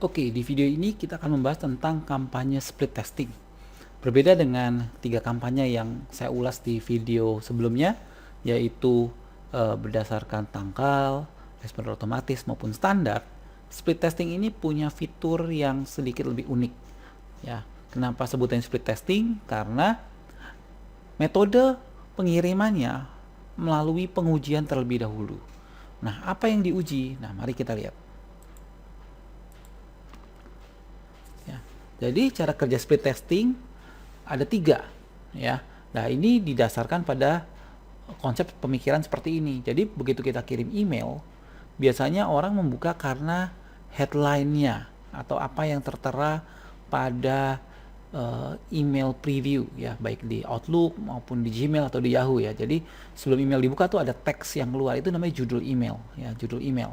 Oke, di video ini kita akan membahas tentang kampanye split testing. Berbeda dengan 3 kampanye yang saya ulas di video sebelumnya, yaitu berdasarkan tanggal, responder otomatis maupun standar. Split testing ini punya fitur yang sedikit lebih unik. Ya, kenapa sebutannya split testing? Karena metode pengirimannya melalui pengujian terlebih dahulu. Nah, apa yang diuji? Nah, mari kita lihat. Ya. Jadi cara kerja split testing ada 3, ya. Nah, ini didasarkan pada konsep pemikiran seperti ini. Jadi begitu kita kirim email, biasanya orang membuka karena headline-nya atau apa yang tertera pada email preview, ya, baik di Outlook maupun di Gmail atau di Yahoo, ya. Jadi sebelum email dibuka tuh ada teks yang keluar, itu namanya judul email, ya, judul email.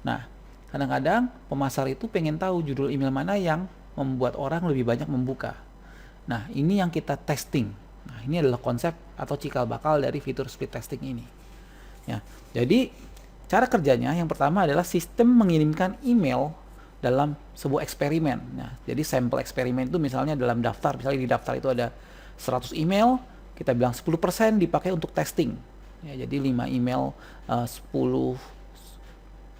Nah, kadang-kadang pemasar itu pengen tahu judul email mana yang membuat orang lebih banyak membuka. Nah, ini yang kita testing. Nah, ini adalah konsep atau cikal bakal dari fitur split testing ini. Ya, jadi cara kerjanya yang pertama adalah sistem mengirimkan email dalam sebuah eksperimen. Nah, jadi sampel eksperimen itu misalnya dalam daftar, misalnya di daftar itu ada 100 email, kita bilang 10% dipakai untuk testing. Ya, jadi 5 email, 10,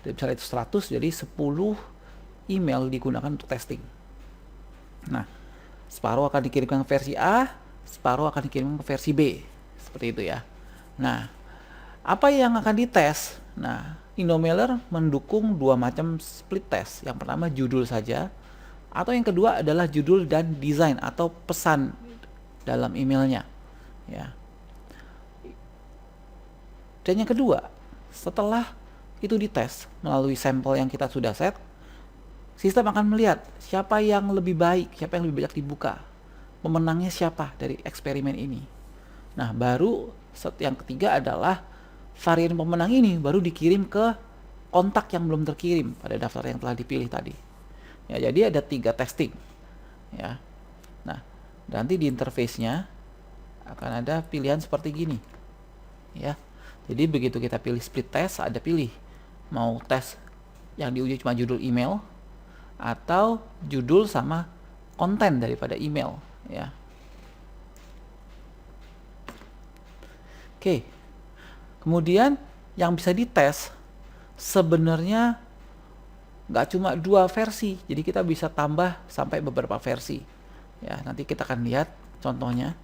misalnya itu 100, jadi 10 email digunakan untuk testing. Nah, separuh akan dikirimkan ke versi A, separuh akan dikirimkan ke versi B. Seperti itu, ya. Nah, apa yang akan dites? Nah, Indomailer mendukung 2 macam split test. Yang pertama judul saja, atau yang kedua adalah judul dan desain atau pesan dalam emailnya, ya. Dan yang kedua, setelah itu dites melalui sampel yang kita sudah set, sistem akan melihat siapa yang lebih baik, siapa yang lebih banyak dibuka, pemenangnya siapa dari eksperimen ini. Nah, baru yang ketiga adalah varian pemenang ini baru dikirim ke kontak yang belum terkirim pada daftar yang telah dipilih tadi. Ya, jadi ada 3 testing. Ya. Nah, nanti di interface-nya akan ada pilihan seperti gini. Ya. Jadi begitu kita pilih split test, ada pilih mau tes yang diuji cuma judul email atau judul sama konten daripada email, ya. Oke. Kemudian yang bisa dites sebenarnya nggak cuma 2 versi, jadi kita bisa tambah sampai beberapa versi. Ya, nanti kita akan lihat contohnya.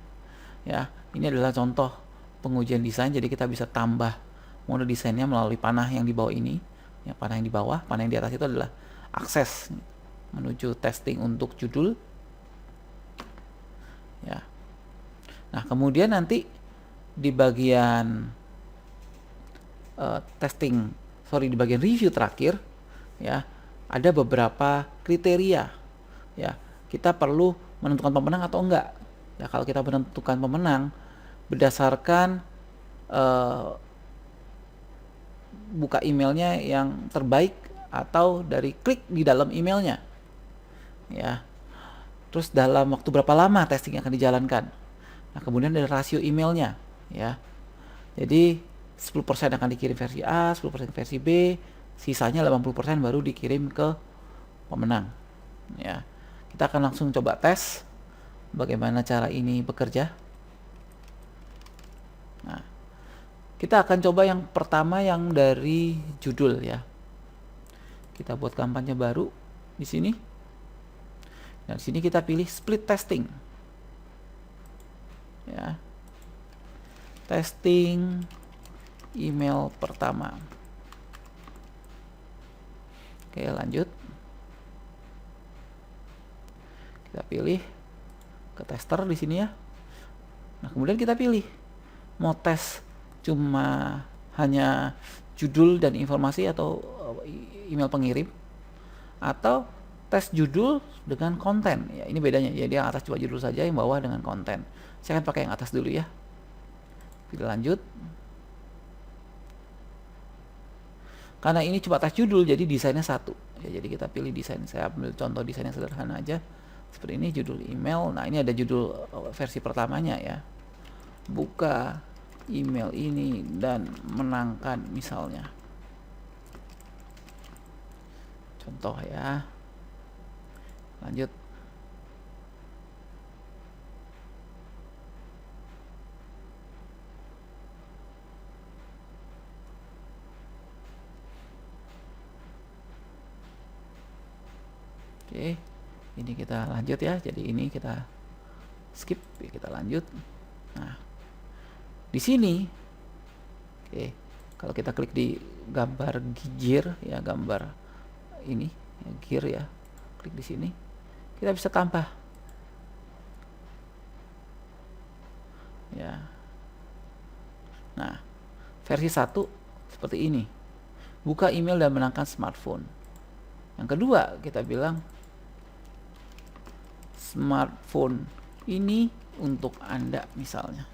Ya, ini adalah contoh pengujian desain, jadi kita bisa tambah mode desainnya melalui panah yang di bawah ini. Ya, panah yang di bawah, panah yang di atas itu adalah akses menuju testing untuk judul. Ya. Nah, kemudian nanti di bagian di bagian review terakhir, ya, ada beberapa kriteria. Ya, kita perlu menentukan pemenang atau enggak. Ya, kalau kita menentukan pemenang berdasarkan buka emailnya yang terbaik atau dari klik di dalam emailnya, ya. Terus dalam waktu berapa lama testing akan dijalankan. Nah, kemudian ada rasio emailnya, ya. Jadi 10% akan dikirim versi A, 10% versi B, sisanya 80% baru dikirim ke pemenang, ya. Kita akan langsung coba tes bagaimana cara ini bekerja. Nah, kita akan coba yang pertama yang dari judul, ya. Kita buat kampanye baru di sini. Nah, di sini kita pilih split testing. Ya. Testing email pertama. Oke, lanjut. Kita pilih ke tester di sini, ya. Nah, kemudian kita pilih mau tes cuma hanya judul dan informasi atau email pengirim, atau tes judul dengan konten. Ya, ini bedanya. Jadi yang atas cuma judul saja, yang bawah dengan konten. Saya akan pakai yang atas dulu, ya. Pilih lanjut. Karena ini cuma tes judul, jadi desainnya 1. Ya, jadi kita pilih desain. Saya ambil contoh desain yang sederhana aja. Seperti ini, judul email. Nah, ini ada judul versi pertamanya, ya. Buka email ini dan menangkan, misalnya. Contoh, ya. lanjut. Oke, ini kita lanjut ya. Jadi ini kita skip, kita lanjut. Nah, di sini, oke, kalau kita klik di gambar gear ya, gambar ini gear ya, klik di sini, kita bisa tambah ya. Nah, versi 1 seperti ini, buka email dan menangkan smartphone. Yang kedua, kita bilang smartphone ini untuk Anda misalnya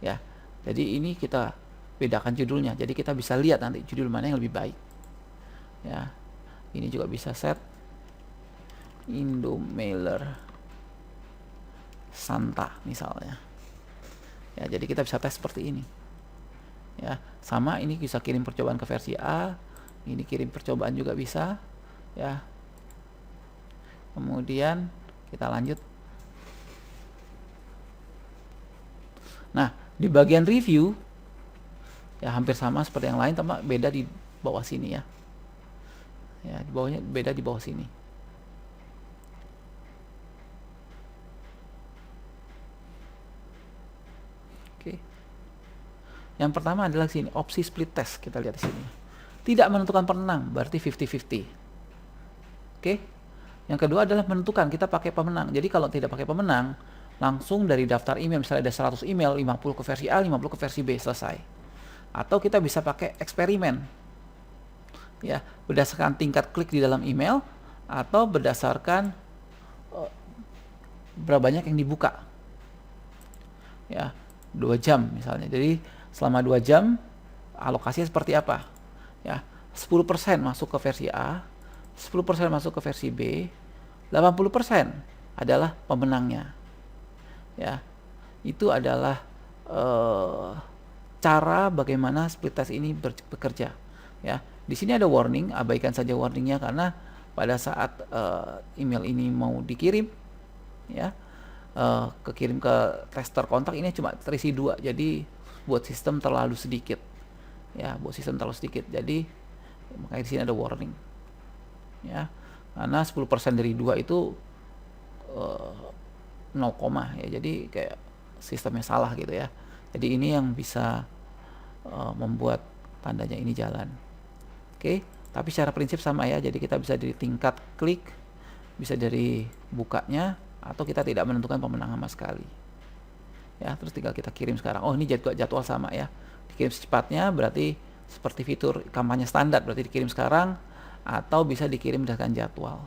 ya. Jadi ini kita bedakan judulnya, jadi kita bisa lihat nanti judul mana yang lebih baik ya. Ini juga bisa set Indomailer Santa misalnya ya. Jadi kita bisa tes seperti ini ya. Sama, ini bisa kirim percobaan ke versi A, ini kirim percobaan juga bisa ya. Kemudian kita lanjut. Nah, di bagian review ya hampir sama seperti yang lain, tapi beda di bawah sini ya. Ya, di bawahnya beda di bawah sini. Oke. Yang pertama adalah sini, opsi split test. Kita lihat di sini. Tidak menentukan pemenang, berarti 50-50. Oke. Yang kedua adalah menentukan, kita pakai pemenang. Jadi kalau tidak pakai pemenang, langsung dari daftar email, misalnya ada 100 email, 50 ke versi A, 50 ke versi B, selesai. Atau kita bisa pakai eksperimen ya, berdasarkan tingkat klik di dalam email atau berdasarkan berapa banyak yang dibuka ya, 2 jam misalnya. Jadi selama 2 jam alokasinya seperti apa ya, 10% masuk ke versi A, 10% masuk ke versi B, 80% adalah pemenangnya ya. Itu adalah cara bagaimana split test ini bekerja ya. Di sini ada warning, abaikan saja warningnya karena pada saat email ini mau dikirim ya, kekirim ke tester kontak, ini cuma terisi 2, jadi buat sistem terlalu sedikit ya, jadi makanya di sini ada warning ya, karena 10% dari 2 itu 0, ya, jadi kayak sistemnya salah gitu ya. Jadi ini yang bisa membuat tandanya ini jalan. Oke, tapi secara prinsip sama ya. Jadi kita bisa dari tingkat klik, bisa dari bukanya, atau kita tidak menentukan pemenang sama sekali. Ya, terus tinggal kita kirim sekarang. Oh, ini jadwal sama ya. Dikirim secepatnya berarti seperti fitur kampanye standar, berarti dikirim sekarang atau bisa dikirim berdasarkan jadwal.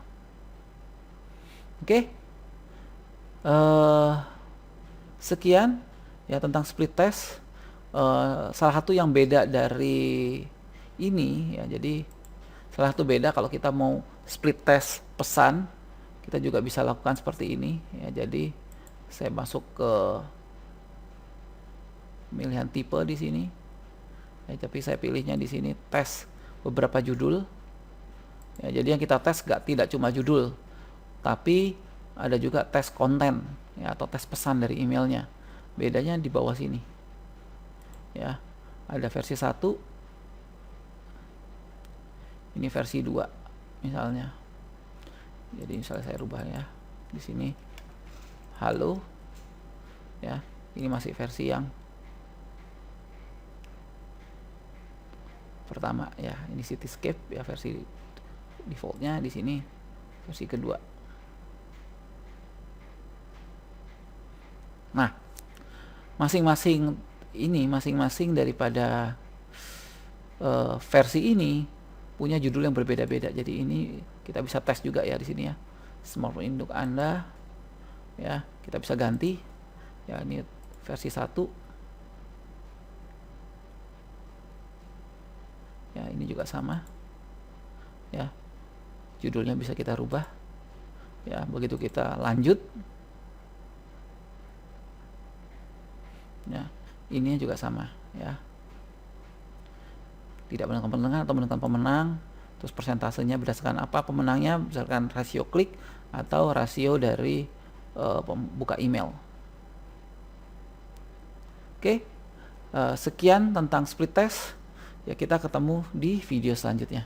Oke. Sekian ya tentang split test. Salah satu yang beda dari ini ya, jadi salah satu beda kalau kita mau split test pesan, kita juga bisa lakukan seperti ini ya. Jadi saya masuk ke pemilihan tipe di sini ya, tapi saya pilihnya di sini tes beberapa judul ya. Jadi yang kita tes tidak cuma judul, tapi ada juga tes konten ya, atau tes pesan dari emailnya. Bedanya di bawah sini ya, ada versi 1, ini versi 2 misalnya. Jadi misalnya saya rubah ya, di sini halo ya, ini masih versi yang pertama ya, ini Cityscape ya, versi defaultnya. Di sini versi kedua. Nah, masing-masing daripada versi ini punya judul yang berbeda-beda. Jadi ini kita bisa tes juga ya di sini ya, smartphone induk Anda ya, kita bisa ganti ya. Ini versi 1 ya, ini juga sama ya, judulnya bisa kita rubah ya. Begitu kita lanjut ya, ini juga sama ya, tidak menentukan pemenang atau menentukan pemenang. Terus persentasenya berdasarkan apa pemenangnya, berdasarkan rasio klik atau rasio dari pembuka email. Oke, sekian tentang split test. Ya, kita ketemu di video selanjutnya.